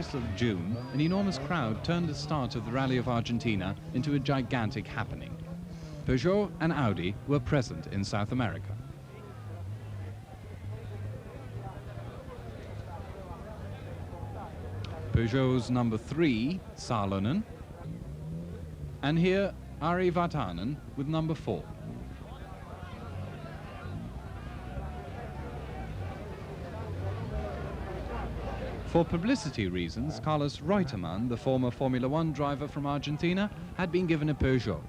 Of June, an enormous crowd turned the start of the Rally of Argentina into a gigantic happening. Peugeot and Audi were present in South America. Peugeot's number 3, Salonen, and here Ari Vatanen with number 4. For publicity reasons, Carlos Reutemann, the former Formula One driver from Argentina, had been given a Peugeot.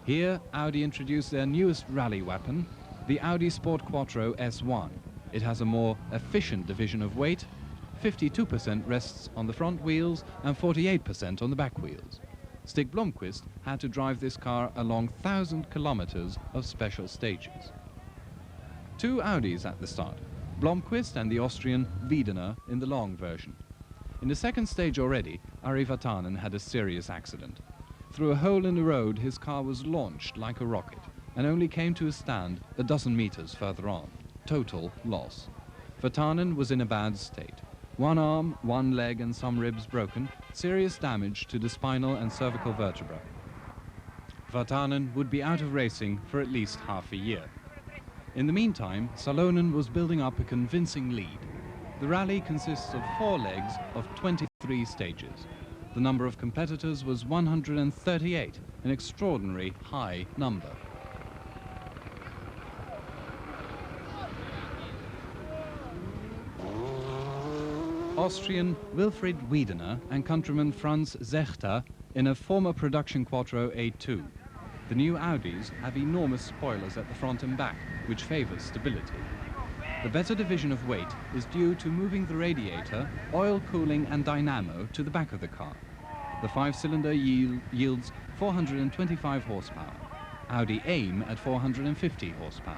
Here, Audi introduced their newest rally weapon, the Audi Sport Quattro S1. It has a more efficient division of weight. 52% rests on the front wheels and 48% on the back wheels. Stig Blomqvist had to drive this car along 1,000 kilometers of special stages. 2 Audis at the start. Blomqvist and the Austrian Wiedener in the long version. In the second stage already, Ari Vatanen had a serious accident. Through a hole in the road, his car was launched like a rocket and only came to a stand a dozen meters further on. Total loss. Vatanen was in a bad state. 1 arm, 1 leg and some ribs broken, serious damage to the spinal and cervical vertebra. Vatanen would be out of racing for at least half a year. In the meantime, Salonen was building up a convincing lead. The rally consists of 4 legs of 23 stages. The number of competitors was 138, an extraordinary high number. Austrian Wilfried Wiedener and countryman Franz Zechter in a former production Quattro A2. The new Audis have enormous spoilers at the front and back, which favors stability. The better division of weight is due to moving the radiator, oil cooling and dynamo to the back of the car. The 5-cylinder yields 425 horsepower. Audi aim at 450 horsepower.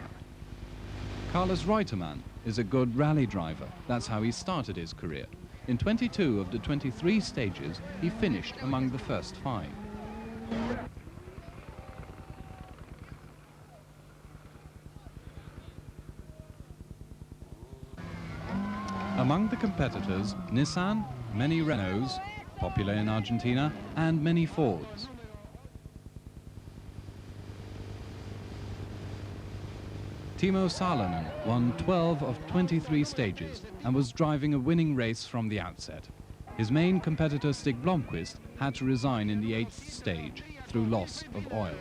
Carlos Reutemann is a good rally driver. That's how he started his career. In 22 of the 23 stages, he finished among the first 5. Among the competitors, Nissan, many Renaults, popular in Argentina, and many Fords. Timo Salonen won 12 of 23 stages and was driving a winning race from the outset. His main competitor Stig Blomqvist had to resign in the 8th stage through loss of oil.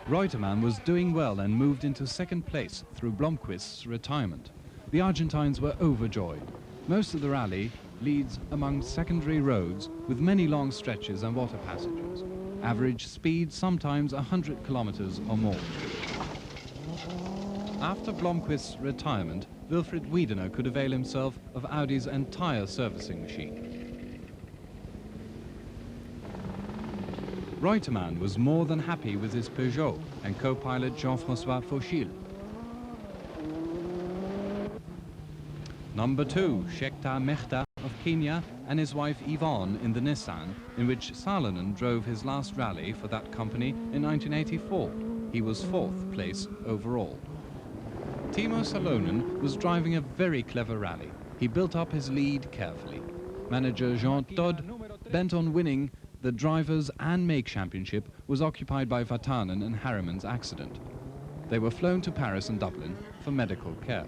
Reutemann was doing well and moved into 2nd place through Blomqvist's retirement. The Argentines were overjoyed. Most of the rally leads among secondary roads with many long stretches and water passages. Average speed sometimes 100 kilometers or more. After Blomqvist's retirement, Wilfried Wiedener could avail himself of Audi's entire servicing machine. Reutemann was more than happy with his Peugeot and co-pilot Jean-François Fauchil. Number 2, Shekta Mehta of Kenya and his wife Yvonne in the Nissan, in which Salonen drove his last rally for that company in 1984. He was 4th place overall. Timo Salonen was driving a very clever rally. He built up his lead carefully. Manager Jean Todt, bent on winning the Drivers' and Make Championship, was occupied by Vatanen and Harriman's accident. They were flown to Paris and Dublin for medical care.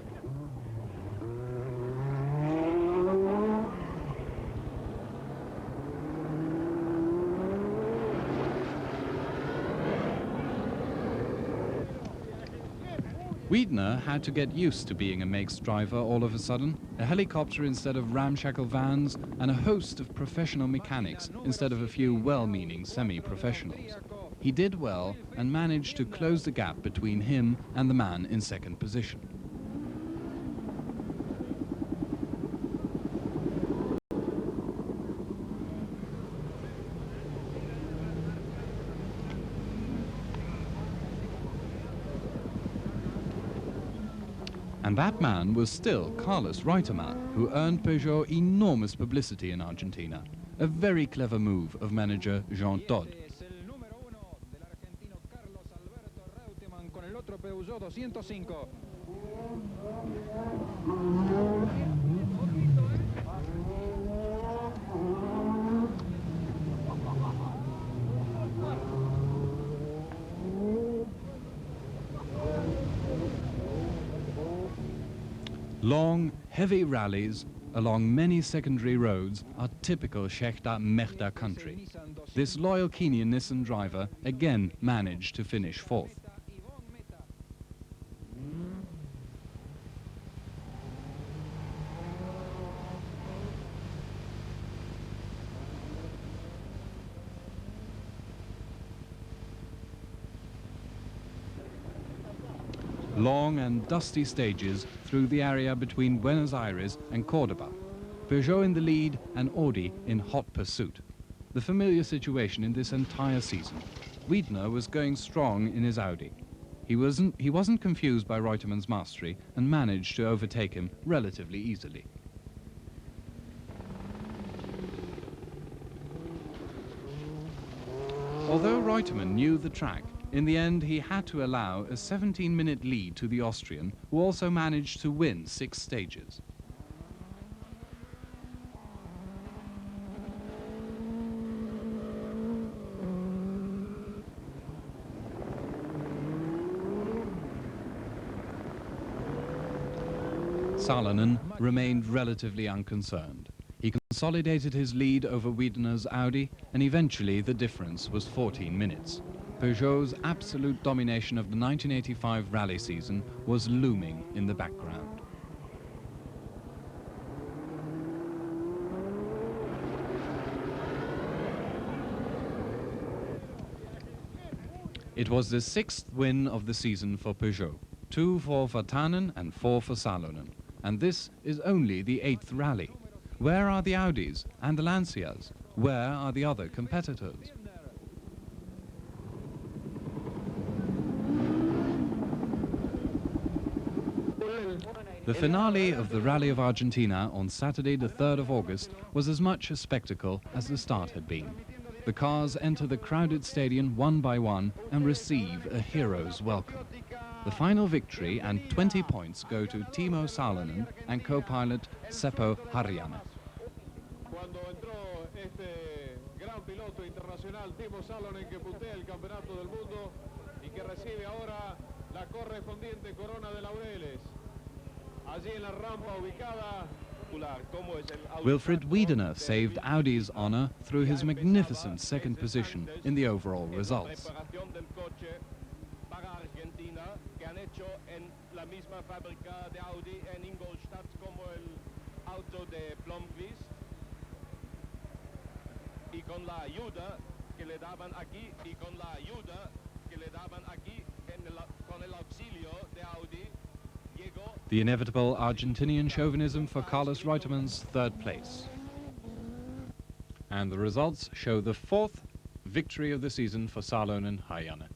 Wiedener had to get used to being a Makes driver all of a sudden, a helicopter instead of ramshackle vans, and a host of professional mechanics instead of a few well-meaning semi-professionals. He did well and managed to close the gap between him and the man in 2nd position. And that man was still Carlos Reutemann, who earned Peugeot enormous publicity in Argentina. A very clever move of manager Jean Todt. Long, heavy rallies along many secondary roads are typical Mechta country. This loyal Kenyan Nissan driver again managed to finish fourth. Long and dusty stages through the area between Buenos Aires and Cordoba. Peugeot in the lead and Audi in hot pursuit. The familiar situation in this entire season. Wiedner was going strong in his Audi. He wasn't confused by Reutemann's mastery and managed to overtake him relatively easily. Although Reutemann knew the track, in the end he had to allow a 17-minute lead to the Austrian, who also managed to win 6 stages. Salonen remained relatively unconcerned. He consolidated his lead over Wiedner's Audi, and eventually the difference was 14 minutes. Peugeot's absolute domination of the 1985 rally season was looming in the background. It was the 6th win of the season for Peugeot, 2 for Vatanen and 4 for Salonen. And this is only the 8th rally. Where are the Audis and the Lancias? Where are the other competitors? The finale of the Rally of Argentina on Saturday the 3rd of August was as much a spectacle as the start had been. The cars enter the crowded stadium one by one and receive a hero's welcome. The final victory and 20 points go to Timo Salonen and co-pilot Seppo Harjanne. Cuando entró este gran piloto internacional Timo Salonen, que puntea el campeonato del mundo y que recibe ahora la correspondiente corona de laureles. Allí en la rampa ubicada. Wilfried Wiedner saved Audi's honor through his magnificent second position in the overall results. The inevitable Argentinian chauvinism for Carlos Reutemann's 3rd place. And the results show the 4th victory of the season for Salonen Harjanne.